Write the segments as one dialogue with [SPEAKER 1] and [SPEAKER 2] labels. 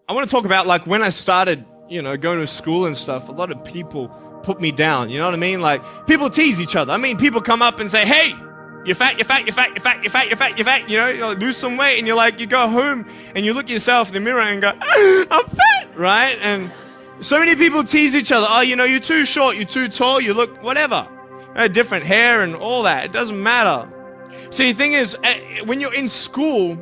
[SPEAKER 1] I want to talk about like when I started, going to school and stuff, a lot of people put me down, you know what I mean? Like people tease each other. I mean, people come up and say, hey, you're fat, you're fat, you're fat, you're fat, you're fat, you're fat, you're fat, you like, lose some weight. And you're like, you go home and you look at yourself in the mirror and go, I'm fat, right? And so many people tease each other. Oh, you're too short, you're too tall, you look whatever. Different hair and all that. It doesn't matter. See, the thing is, when you're in school,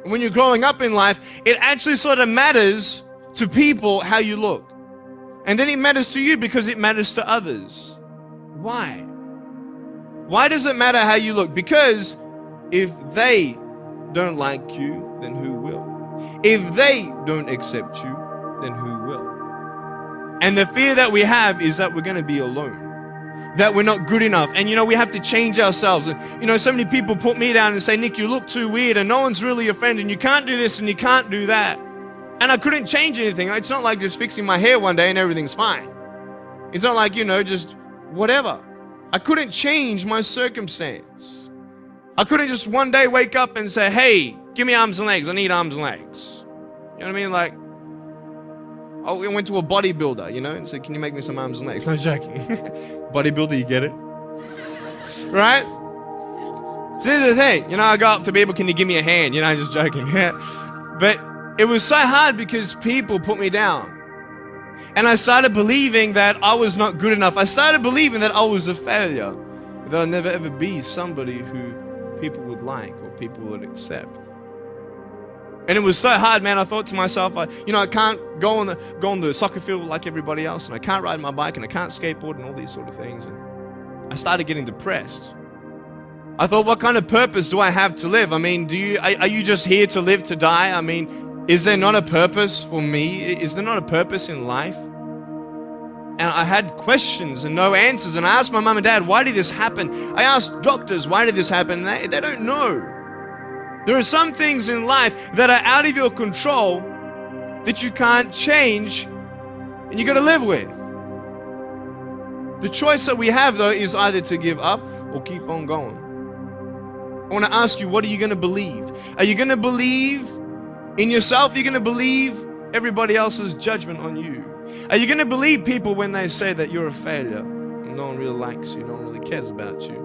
[SPEAKER 1] when you're growing up in life, it actually sort of matters to people how you look. And then it matters to you because it matters to others. Why? Why does it matter how you look? Because if they don't like you, then who will? If they don't accept you, then who will? And the fear that we have is that we're going to be alone, that we're not good enough. And we have to change ourselves. And so many people put me down and say, Nick, you look too weird and no one's really your friend and you can't do this and you can't do that. And I couldn't change anything. It's not like just fixing my hair one day and everything's fine. It's not like, just whatever. I couldn't change my circumstance. I couldn't just one day wake up and say, hey, give me arms and legs. I need arms and legs. You know what I mean? Like, I went to a bodybuilder, and said, can you make me some arms and legs? No joking. Bodybuilder, you get it? Right? So here's the thing. I go up to people, can you give me a hand? Just joking. But it was so hard because people put me down. And I started believing that I was not good enough. I started believing that I was a failure. That I'd never ever be somebody who people would like or people would accept. And it was so hard, man. I thought to myself, I can't go on the soccer field like everybody else, and I can't ride my bike, and I can't skateboard, and all these sort of things. And I started getting depressed. I thought, what kind of purpose do I have to live? I mean, are you just here to live to die? I mean, is there not a purpose for me? Is there not a purpose in life? And I had questions and no answers. And I asked my mom and dad, why did this happen? I asked doctors, why did this happen? And they don't know. There are some things in life that are out of your control that you can't change and you got to live with. The choice that we have, though, is either to give up or keep on going. I want to ask you, what are you going to believe? Are you going to believe in yourself? Are you going to believe everybody else's judgment on you? Are you going to believe people when they say that you're a failure and no one really likes you, no one really cares about you?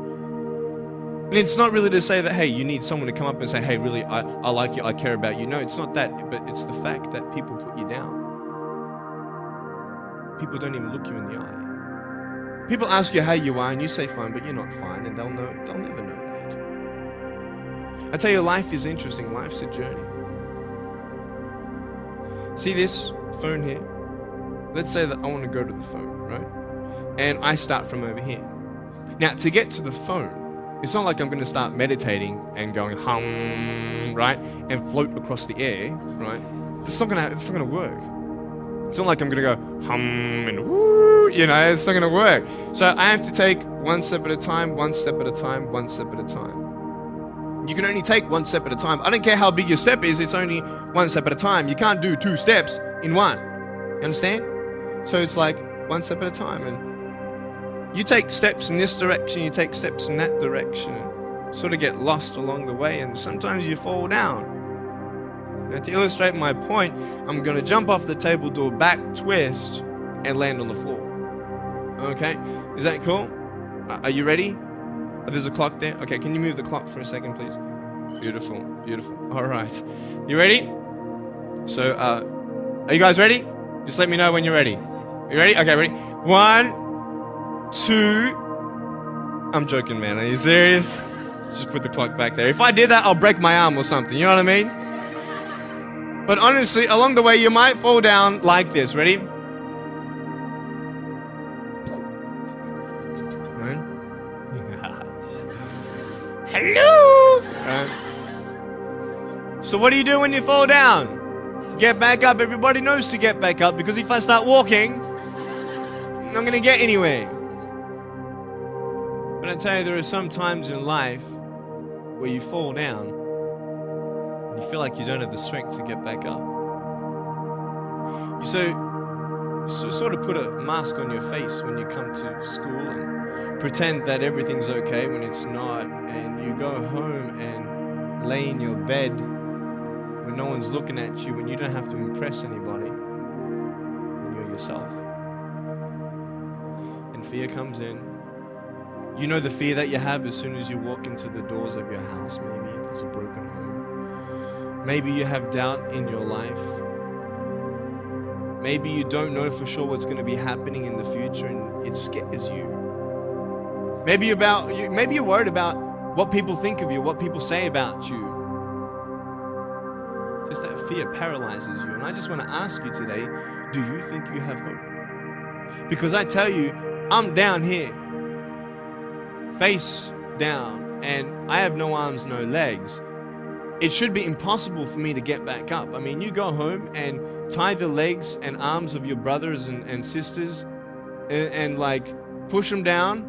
[SPEAKER 1] And it's not really to say that, hey, you need someone to come up and say, hey, really, I like you, I care about you. No, it's not that, but it's the fact that people put you down. People don't even look you in the eye. People ask you how you are and you say fine, but you're not fine, and they'll never know that. I tell you, life is interesting. Life's a journey. See this phone here? Let's say that I want to go to the phone, right? And I start from over here. Now, to get to the phone, it's not like I'm going to start meditating and going hum, right? And float across the air, right? It's not going to work. It's not like I'm going to go hum and woo, it's not going to work. So I have to take one step at a time, one step at a time, one step at a time. You can only take one step at a time. I don't care how big your step is, it's only one step at a time. You can't do two steps in one. You understand? So it's like one step at a time. And you take steps in this direction, you take steps in that direction, and sort of get lost along the way, and sometimes you fall down. Now, to illustrate my point, I'm going to jump off the table, do a back twist, and land on the floor. Okay? Is that cool? Are you ready? There's a clock there. Okay, can you move the clock for a second, please? Beautiful, beautiful. All right. You ready? So, are you guys ready? Just let me know when you're ready. You ready? Okay, ready? 1, 2. I'm joking, man. Are you serious? Just put the clock back there. If I did that, I'll break my arm or something. You know what I mean? But honestly, along the way, you might fall down like this. Ready? Right? Hello! Right. So what do you do when you fall down? Get back up. Everybody knows to get back up, because if I start walking, I'm not going to get anywhere. But I tell you, there are some times in life where you fall down and you feel like you don't have the strength to get back up. You sort of put a mask on your face when you come to school and pretend that everything's okay when it's not, and you go home and lay in your bed when no one's looking at you, when you don't have to impress anybody, and you're yourself. And fear comes in. You know the fear that you have as soon as you walk into the doors of your house. Maybe there's a broken home. Maybe you have doubt in your life. Maybe you don't know for sure what's going to be happening in the future and it scares you. Maybe you're worried about what people think of you, what people say about you. Just that fear paralyzes you. And I just want to ask you today, do you think you have hope? Because I tell you, I'm down here, face down, and I have no arms, no legs. It should be impossible for me to get back up. I mean, you go home and tie the legs and arms of your brothers and sisters and like push them down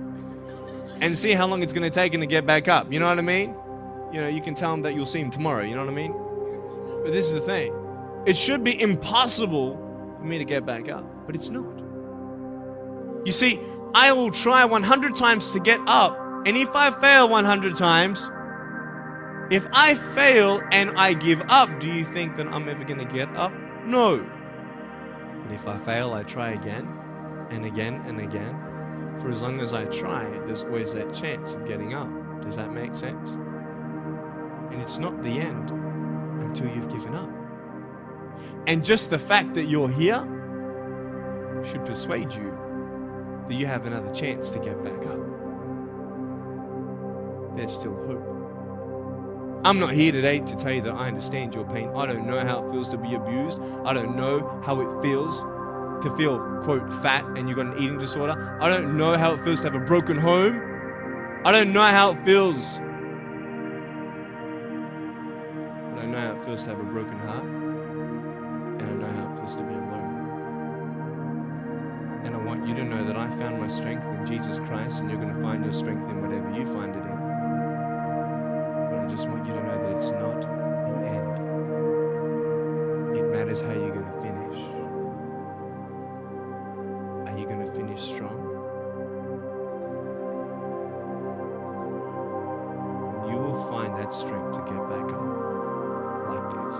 [SPEAKER 1] and see how long it's going to take them to get back up. You know what I mean? You know, you can tell them that you'll see them tomorrow. You know what I mean? But this is the thing. It should be impossible for me to get back up, but it's not. You see, I will try 100 times to get up, and if I fail 100 times, if I fail and I give up, do you think that I'm ever going to get up? No. But if I fail, I try again and again and again. For as long as I try, there's always that chance of getting up. Does that make sense? And it's not the end until you've given up. And just the fact that you're here should persuade you that you have another chance to get back up. There's still hope. I'm not here today to tell you that I understand your pain. I don't know how it feels to be abused. I don't know how it feels to feel, quote, fat and you've got an eating disorder. I don't know how it feels to have a broken home. I don't know how it feels. I don't know how it feels to have a broken heart. And I don't know how it feels to be alone. And I want you to know that I found my strength in Jesus Christ, and you're going to find your strength in whatever you find it in. But I just want you to know that it's not the end. It matters how you're going to finish. Are you going to finish strong? You will find that strength to get back up like this.